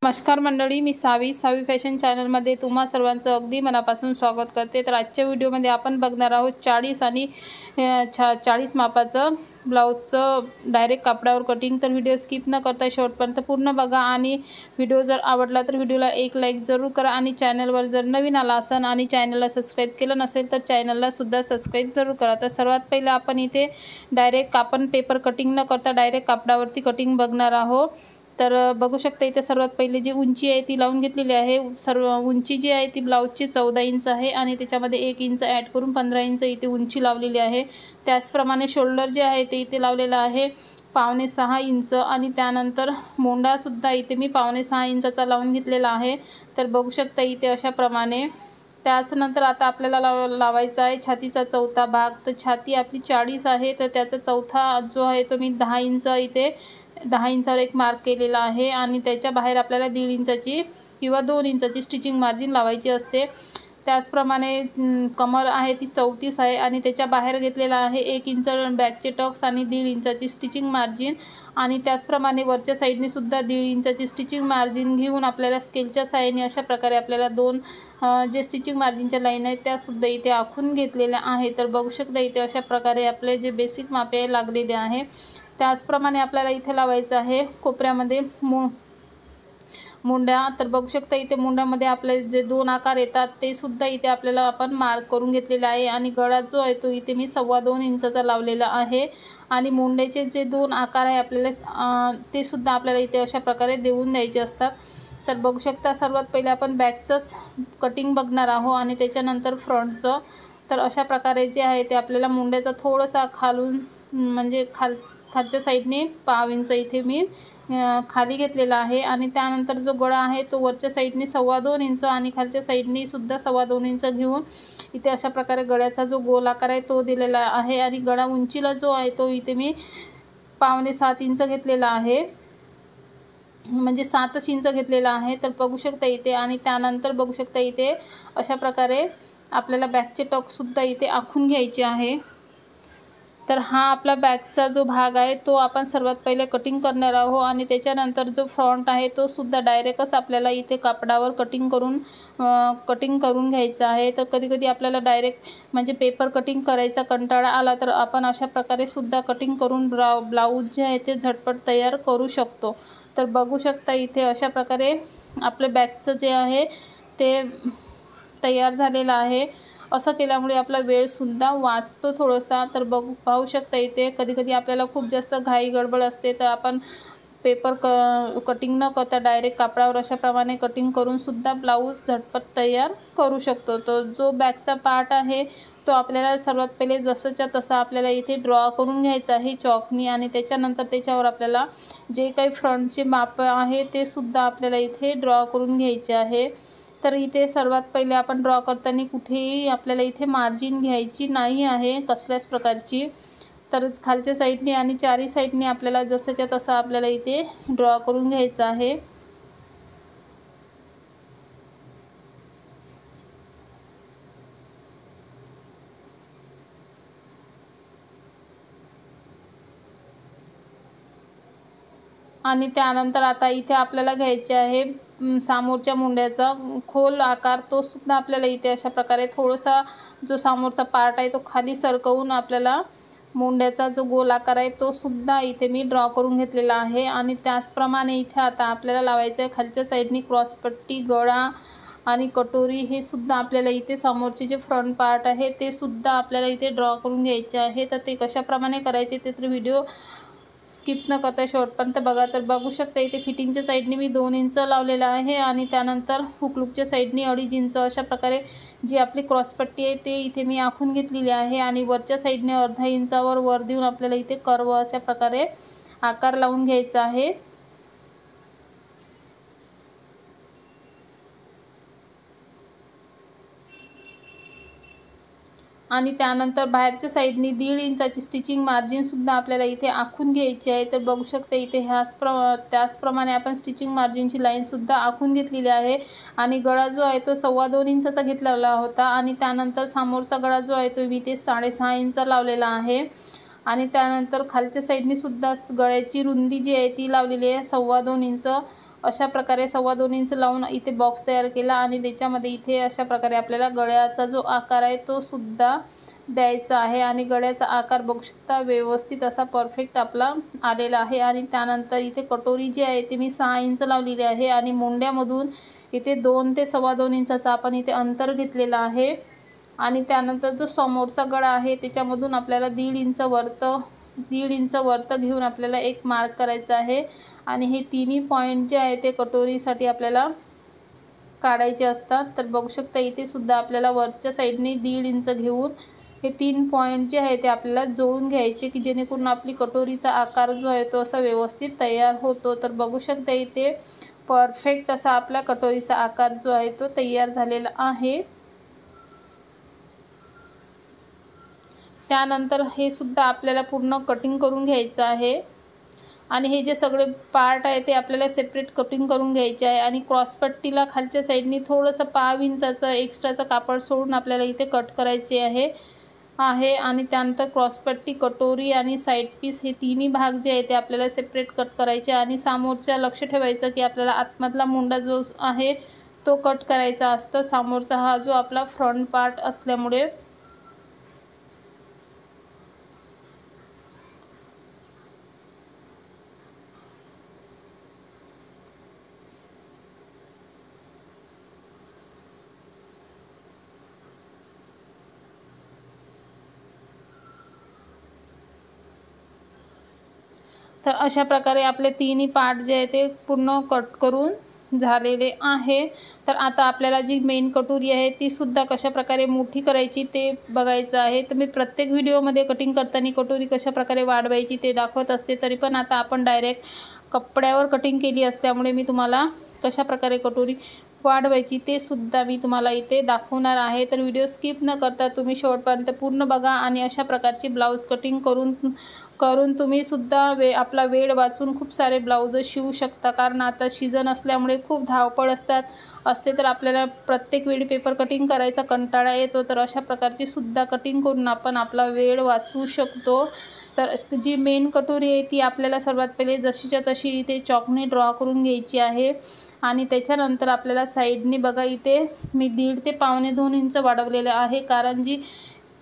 नमस्कार मंडळी, मी सावी फॅशन चॅनलमध्ये तुम्हा सर्वांचं अगदी मनापासून स्वागत करते। तर आजच्या व्हिडिओमध्ये आपण बघणार आहोत 40 आणि 40 मापाचं ब्लाऊजचं डायरेक्ट कापडावर कटिंग। तर व्हिडिओ स्किप न करता शेवटपर्यंत पूर्ण बघा आणि व्हिडिओ जर आवडला तर व्हिडिओला एक लाईक जरूर करा आणि चॅनलवर जर नवीन आला असाल आणि चॅनलला सबस्क्राईब केलं नसेल तर चॅनलला सुद्धा सबस्क्राईब जरूर करा। तर सर्वात पहिले आपण इथे डायरेक्ट आपण पेपर कटिंग न करता डायरेक्ट कापडावरती कटिंग बघणार आहोत। तर बघू शकता इथे सर्वात पहिले जी उंची आहे ती लावून घेतलेली आहे। सर्व उंची जी आहे ती ब्लाऊजची 14 इंच आहे आणि त्याच्यामध्ये 1 इंच ॲड करून 15 इंच इथे उंची लावलेली आहे। त्याचप्रमाणे शोल्डर जे आहे ते इथे लावलेला आहे 5.5 इंच आणि त्यानंतर मोंडासुद्धा इथे मी 5.5 इंचाचा लावून घेतलेला आहे। तर बघू शकता इथे अशा प्रमाणे। त्याचनंतर आता आपल्याला लावायचा आहे छातीचा चौथा भाग। तर छाती आपली 40 आहे तर त्याचा चौथा जो आहे तो मी 10 इंच इथे 10 इंचावर एक मार्क केलेला आहे आणि त्याच्या बाहेर आपल्याला 1.5 इंचाची किंवा 2 इंचाची स्टिचिंग मार्जिन लावायची असते। त्याचप्रमाणे कमर आहे ती 34 आहे आणि त्याच्या बाहेर घेतलेला आहे 1 इंच बॅकचे टक्स आणि 1.5 इंचाची स्टिचिंग मार्जिन आणि त्याचप्रमाणे वरच्या साईडने सुद्धा 1.5 इंचाची स्टिचिंग मार्जिन घेऊन आपल्याला स्केलच्या साहाय्याने अशा प्रकारे आपल्याला दोन जे स्टिचिंग मार्जिनच्या लाईन आहेत त्या सुद्धा इथे आखून घेतलेल्या आहे। तर बघू शकता इथे अशा प्रकारे आपले जे बेसिक मापे लागलेले आहे। त्याचप्रमाणे आपल्याला इथे लावायचं आहे कोपऱ्यामध्ये मुंड्या। तर बघू शकता इथे मुंड्यामध्ये आपले जे दोन आकार येतात ते सुद्धा इथे आपल्याला आपण मार्क करून घेतलेले आहे आणि गळा जो आहे तो इथे मी 2.25 इंचाचा लावलेला आहे आणि मुंड्याचे जे दोन आकार आहे आपल्याला ते सुद्धा आपल्याला इथे अशा प्रकारे देऊन द्यायचे असतात। तर बघू शकता सर्वात पहिले आपण बॅकचंच कटिंग बघणार आहोत आणि त्याच्यानंतर फ्रंटचं। तर अशा प्रकारे जे आहे ते आपल्याला मुंड्याचा थोडासा खालून म्हणजे खालच्या साईडने 1.5 इंच इथे मी खाली घेतलेला आहे आणि त्यानंतर जो गळा आहे तो वरच्या साईडने 2.25 इंच आणि खालच्या साईडने सुद्धा 2.25 इंच घेऊन इथे अशा प्रकारे गळ्याचा जो गोल आकार आहे तो दिलेला आहे आणि गळा उंचीला जो आहे तो इथे मी 6.25 इंच घेतलेला आहे, म्हणजे 7 इंच घेतलेला आहे। तर बघू शकता इथे आणि त्यानंतर बघू शकता इथे अशा प्रकारे आपल्याला बॅकचे टक्ससुद्धा इथे आखून घ्यायचे आहे। तर हा आपला बॅकचा जो भाग आहे तो आपण सर्वात पहिले कटिंग करणार आहोत आणि त्याच्यानंतर जो फ्रंट आहे तो सुद्धा डायरेक्टच आपल्याला इथे कापडावर कटिंग करून घ्यायचा आहे। तर कधी आपल्याला डायरेक्ट म्हणजे पेपर कटिंग करायचा कंटाळा आला तर आपण अशा प्रकारे सुद्धा कटिंग करून ब्लाऊज जे आहे ते झटपट तयार करू शकतो। तर बघू शकता इथे अशा प्रकारे आपले बॅकचं जे आहे ते तयार झालेलं आहे। असं केल्यामुळे आपला वेळसुद्धा वाचतो थोडासा। तर पाहू शकता इथे कधी आपल्याला खूप जास्त घाई गडबड असते तर आपण पेपर कटिंग न करता डायरेक्ट कापडावर अशा प्रमाणे कटिंग करून सुद्धा ब्लाऊज झटपट तयार करू शकतो। तो जो बॅकचा पार्ट आहे तो आपल्याला सर्वात पहिले जसंच्या तसा आपल्याला इथे ड्रॉ करून घ्यायचा आहे चॉकनी आणि त्याच्यानंतर त्याच्यावर आपल्याला जे काही फ्रंटचे माप आहे ते सुद्धा आपल्याला इथे ड्रॉ करून घ्यायचे आहे। तर इथे सर्वात पहिले आपण ड्रॉ करताना कुठेही आपल्याला इथे मार्जिन घ्यायची नाही आहे कसल्याच प्रकारची। तर खालच्या साईडने आणि चारी साईडने आपल्याला जसंच्या तसं आपल्याला इथे ड्रॉ करून घ्यायचं आहे। आणि त्यानंतर आता इथे आपल्याला घ्यायचे आहे समोरच्या मुंड्याचा खोल आकार। तो सुद्धा आपल्याला इथे अशा प्रकारे थोडासा जो समोरचा पार्ट आहे तो खाली सरकवून आपल्याला मुंड्याचा जो गोल आकार आहे तो सुद्धा इथे मी ड्रॉ करून घेतलेला आहे। आणि त्याचप्रमाणे इथे आता आपल्याला लावायचं आहे खालच्या साईडनी क्रॉसपट्टी, गळा आणि कटोरी हे सुद्धा आपल्याला इथे समोरचे जे फ्रंट पार्ट आहे ते सुद्धा आपल्याला इथे ड्रॉ करून घ्यायचे आहे। तर ते कशाप्रमाणे करायचे ते तर व्हिडिओ स्किप न करता शेवटपर्यंत बघा। तर बघू शकता इथे फिटिंगच्या साईडने मी 2 इंच लावलेला आहे आणि त्यानंतर हुकलूकच्या साईडने 2.5 इंच अशा प्रकारे जी आपली क्रॉसपट्टी आहे ते इथे मी आखून घेतलेली आहे आणि वरच्या साईडने 0.5 इंचावर वर देऊन आपल्याला इथे कर्व अशा प्रकारे आकार लावून घ्यायचा आहे। आणि त्यानंतर बाहेरच्या साईडने 1.5 इंचाची स्टिचिंग मार्जिनसुद्धा आपल्याला इथे आखून घ्यायची आहे। तर बघू शकता इथे त्याचप्रमाणे आपण स्टिचिंग मार्जिनची लाईनसुद्धा आखून घेतलेली आहे आणि गळा जो आहे तो 2.25 इंचाचा घेतलेला होता आणि त्यानंतर समोरचा गळा जो आहे तो मी ते 6.5 इंच लावलेला आहे आणि त्यानंतर खालच्या साईडने सुद्धा गळ्याची रुंदी जी आहे ती लावलेली आहे 2.25 इंच अशा प्रकारे 2.25 इंच लावून इथे बॉक्स तयार केला आणि त्याच्यामध्ये इथे अशा प्रकारे आपल्याला गळ्याचा जो आकार आहे तो सुद्धा द्यायचा आहे आणि गळ्याचा आकार बघू शकता व्यवस्थित असा परफेक्ट आपला आलेला आहे। आणि त्यानंतर इथे कटोरी जी आहे ती मी 6 इंच लावलेली आहे आणि मुंड्यामधून इथे 2 ते 2.25 इंचाचा आपण इथे अंतर घेतलेला आहे। आणि त्यानंतर जो समोरचा गळा आहे त्याच्यामधून आपल्याला 1.5 इंच वरतं घेऊन आपल्याला एक मार्क करायचा आहे आणि हे तिन्ही पॉईंट जे आहे ते कटोरीसाठी आपल्याला काढायचे असतात। तर बघू शकता इथे सुद्धा आपल्याला वरच्या साईडने 1.5 इंच घेऊन हे 3 पॉईंट जे आहे ते आपल्याला जोडून घ्यायचे की जेणेकरून आपली कटोरीचा आकार जो आहे तो असा व्यवस्थित तयार होतो। तर बघू शकता इथे परफेक्ट असा आपला कटोरीचा आकार जो आहे तो तयार झालेला आहे। त्यानंतर हे सुद्धा आपल्याला पूर्ण कटिंग करून घ्यायचं आहे आणि हे जे सगळे पार्ट आहे ते आपल्याला सेपरेट कटिंग करून घ्यायचे आहे। आणि क्रॉसपट्टीला खालच्या साईडनी थोडंसं 1/2 इंचाचं एक्स्ट्राचं कापड सोडून आपल्याला इथे कट करायचे आहे आणि त्यानंतर क्रॉसपट्टी, कटोरी आणि साईड पीस हे तिन्ही भाग जे आहे ते आपल्याला सेपरेट कट करायचे आणि समोरच्या लक्ष ठेवायचं की आपल्याला आतमधला मुंडा जो आहे तो कट करायचा असतं। समोरचा हा जो आपला फ्रंट पार्ट असल्यामुळे तर अशा प्रकारे आपले तिन्ही पार्ट जे आहे ते पूर्ण कट करून झालेले आहे। तर आता आपल्याला जी मेन कटोरी आहे ती सुद्धा कशा प्रकारे मोठी करायची ते बघायचं आहे। तर मी प्रत्येक व्हिडिओमध्ये कटिंग करताना कटोरी कशा प्रकारे वाढवायची ते दाखवत असते, तरी पण आता आपण डायरेक्ट कपड्यावर कटिंग केली असल्यामुळे मी तुम्हाला कशा प्रकारे कटोरी वाढवायची ते सुद्धा मी तुम्हाला इथे दाखवणार आहे। तर व्हिडिओ स्किप न करता तुम्ही शेवटपर्यंत पूर्ण बघा आणि अशा प्रकारची ब्लाऊज कटिंग करून तुम्ही सुद्धा आपला वेळ वाचून खूप सारे ब्लाऊज शिवू शकता। कारण आता सीजन असल्यामुळे खूप धावपळ असते तर आपल्याला प्रत्येक वेळी पेपर कटिंग करायचा कंटाळा येतो। तर अशा प्रकारची सुद्धा कटिंग करून आपण आपला वेळ वाचवू शकतो। तर जी मेन कटोरी आहे ती आपल्याला सर्वात पहिले जशीच्या तशी इथे चॉकने ड्रॉ करून घ्यायची आहे आणि त्याच्यानंतर आपल्याला साईडने बघा इथे मी 1.5 ते 2.25 इंच वाढवलेलं आहे। कारण जी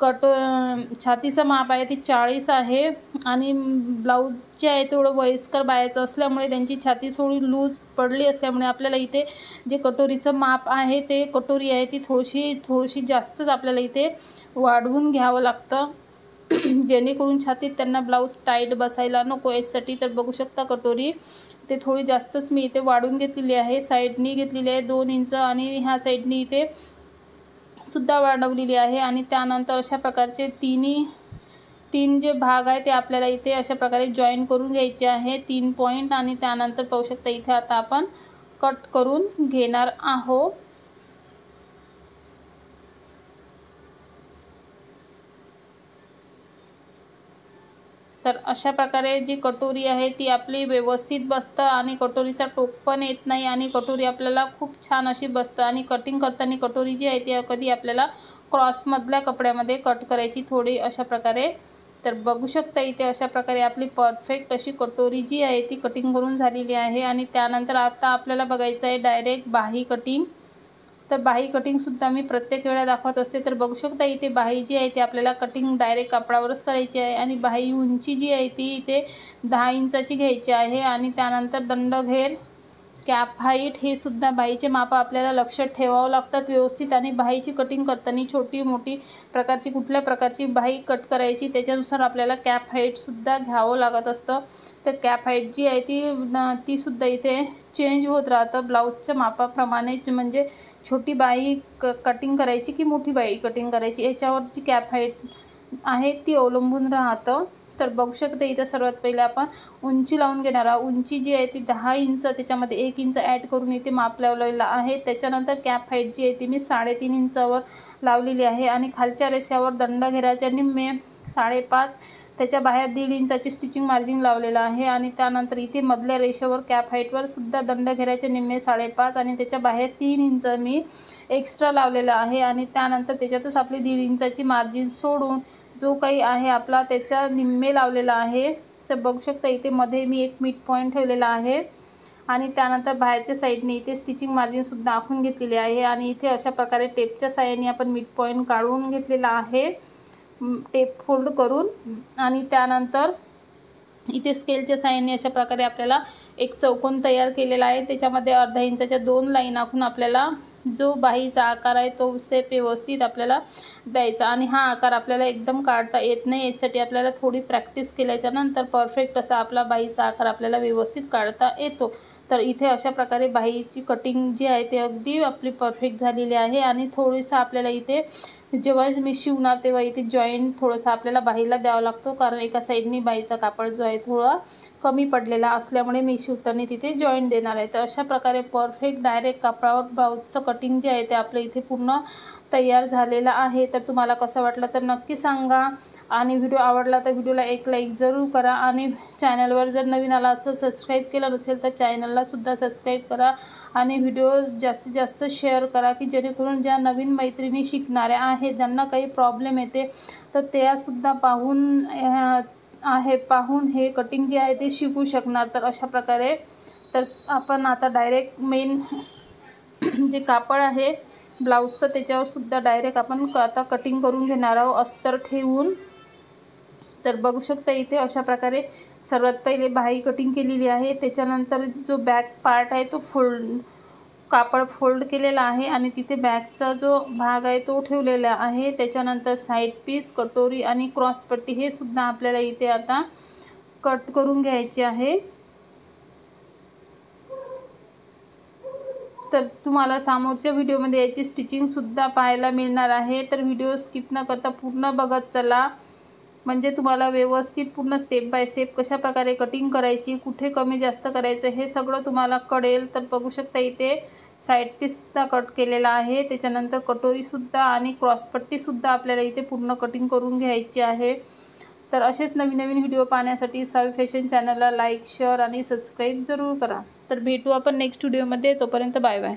छातीचं माप आहे ती 40 आहे आणि ब्लाऊज जे आहे तेवढं वयस्कर बायाचं असल्यामुळे त्यांची छाती थोडी लूज पडली असल्यामुळे आपल्याला इथे जे कटोरीचं माप आहे ते कटोरी आहे ती थोडीशी जास्तच आपल्याला इथे वाढवून घ्यावं लागतं जेणेकरून छातीत त्यांना ब्लाऊज टाईट बसायला नको यासाठी। तर बघू शकता कटोरी ते थोडी जास्तच मी इथे वाढवून घेतलेली आहे, साईडनी घेतलेली आहे 2 इंच आणि ह्या साईडनी इथे सुद्धा वाढवलेली आहे। आणि त्यानंतर अशा प्रकारचे तीन जे भाग आहे ते आपल्याला इथे अशा प्रकारे जॉईन करून घ्यायचे आहे 3 पॉईंट आणि त्यानंतर पाहू शकता इथे आता आपण कट करून घेणार आहोत। तर अशा प्रकारे जी कटोरी आहे ती आपली व्यवस्थित बसतं आणि कटोरीचा टोक पण येत नाही आणि कटोरी आपल्याला खूप छान अशी बसतं। आणि कटिंग करताना कटोरी जी आहे ती कधी आपल्याला क्रॉसमधल्या कपड्यामध्ये कट करायची थोडी अशा प्रकारे। तर बघू शकता इथे अशा प्रकारे आपली परफेक्ट अशी कटोरी जी आहे ती कटिंग करून झालेली आहे। आणि त्यानंतर आता आपल्याला बघायचं आहे डायरेक्ट बाही कटिंग। तर बाही कटिंगसुद्धा मी प्रत्येक वेळा दाखवत असते। तर बघू शकता इथे बाही जी आहे ती आपल्याला कटिंग डायरेक्ट कापडावरच करायची आहे आणि बाही उंची जी आहे ती इथे 10 इंचाची घ्यायची आहे। आणि त्यानंतर दंडघेर, कॅप हाईट हे सुद्धा बाहीचे माप आपल्याला लक्षात ठेवावं लागतात व्यवस्थित। आणि बाहीची कटिंग करताना छोटी मोठी प्रकारची कुठल्या प्रकारची बाही कट करायची त्याच्यानुसार आपल्याला कॅप हाईटसुद्धा घ्यावं लागत असतं। तर कॅप हाईट जी आहे ती सुद्धा इथे चेंज होत राहतं ब्लाऊजच्या मापाप्रमाणे, म्हणजे छोटी बाही कटिंग करायची की मोठी बाही कटिंग करायची याच्यावर जी कॅप हाईट आहे ती अवलंबून राहतं। तर बघू शकता इथं सर्वात पहिले आपण उंची लावून घेणार आहोत। उंची जी आहे ती 10 इंच, त्याच्यामध्ये 1 इंच ॲड करून इथे माप लावलेलं आहे। त्याच्यानंतर कॅप हाईट जी आहे ती मी 3.5 इंचावर लावलेली आहे आणि खालच्या रेषावर दंडघेराच्या निम्मे 5.5 त्याच्या बाहेर 1.5 इंचाची स्टिचिंग मार्जिन लावलेलं आहे। आणि त्यानंतर इथे मधल्या रेषेवर कॅप हाईटवर सुद्धा दंडघेराच्या निम्मे 5.5 आणि त्याच्या बाहेर 3 इंच मी एक्स्ट्रा लावलेलं आहे। आणि त्यानंतर त्याच्यातच आपली 1.5 इंचाची मार्जिन सोडून जो काही आहे आपला त्याच्या निम्मे लावलेला आहे। तर बघू शकता इथे मध्ये मी एक मिड पॉईंट ठेवलेला आहे आणि त्यानंतर बाहेरच्या साईडने इथे स्टिचिंग मार्जिनसुद्धा आखून घेतलेली आहे आणि इथे अशा प्रकारे टेपच्या साहाय्याने आपण मिड पॉईंट काढून घेतलेला आहे टेप फोल्ड करून। आणि त्यानंतर इथे स्केलच्या साहाय्याने अशा प्रकारे आपल्याला एक चौकोन तयार केलेला आहे। त्याच्यामध्ये अर्धा इंचाच्या 2 लाईन आखून आपल्याला जो बाहीचा आकार आहे तो शेप व्यवस्थित आपल्याला द्यायचा आणि हा आकार आपल्याला एकदम काढता येत नाही, यासाठी आपल्याला थोडी प्रॅक्टिस केल्याच्या नंतर परफेक्ट असा आपला बाहीचा आकार आपल्याला व्यवस्थित काढता येतो। तर इथे अशा प्रकारे बाहीची कटिंग जी आहे ते अगदी आपली परफेक्ट झालेली आहे आणि थोडंसं आपल्याला इथे जेव्हा मी शिवणार तेव्हा इथे जॉईंट थोडंसं आपल्याला बाहीला द्यावा लागतो, कारण एका साईडनी बाहीचा कापड जो आहे थोडा कमी पडलेला असल्यामुळे मी शिवताना तिथे जॉईंट देणार आहे। तर अशा प्रकारे परफेक्ट डायरेक्ट कापडावर ब्लाऊजचं कटिंग जे आहे ते आपलं इथे पूर्ण तयार झालेलं आहे। तर तुम्हाला कसं वाटलं तर नक्की सांगा आणि व्हिडिओ आवडला तर व्हिडिओला एक लाईक जरूर करा आणि चॅनलवर जर नवीन आला असं सबस्क्राईब केलं नसेल तर चॅनलला सुद्धा सबस्क्राईब करा आणि व्हिडिओ जास्तीत जास्त शेअर करा, की जेणेकरून ज्या नवीन मैत्रिणी शिकणाऱ्या आहेत ज्यांना काही प्रॉब्लेम येते तर त्यासुद्धा पाहून हे कटिंग जे आहे ते शिकू शकणार। तर अशा प्रकारे तर आपण आता डायरेक्ट मेन जे कापड आहे ब्लाऊजचं त्याच्यावर सुद्धा डायरेक्ट आपण आता कटिंग करून घेणार आहोत अस्तर ठेवून। तर बघू शकता इथे अशा प्रकारे सर्वात पहिले बाही कटिंग केलेली आहे, त्याच्यानंतर जो बॅक पार्ट आहे तो कापड फोल्ड केलेला आहे आणि तिथे बॅकचा जो भाग आहे तो ठेवलेला आहे। त्याच्यानंतर साईड पीस, कटोरी आणि क्रॉसपट्टी हे सुद्धा आपल्याला इथे आता कट करून घ्यायचे आहे। तर तुम्हाला समोरच्या व्हिडिओमध्ये याची स्टिचिंगसुद्धा पाहायला मिळणार आहे, तर व्हिडिओ स्किप न करता पूर्ण बघत चला, म्हणजे तुम्हाला व्यवस्थित पूर्ण स्टेप बाय स्टेप कशा प्रकारे कटिंग करायची, कुठे कमी जास्त करायचं हे सगळं तुम्हाला कळेल। तर बघू शकता इथे साईड पीससुद्धा कट केलेला आहे, त्याच्यानंतर कटोरीसुद्धा आणि क्रॉसपट्टीसुद्धा आपल्याला इथे पूर्ण कटिंग करून घ्यायची आहे। तर असेच नवीन नवीन व्हिडिओ पाहण्यासाठी सावी फॅशन चॅनलला लाईक, शेअर आणि सबस्क्राईब जरूर करा। तर भेटू आपण नेक्स्ट व्हिडिओमध्ये, तोपर्यंत बाय बाय।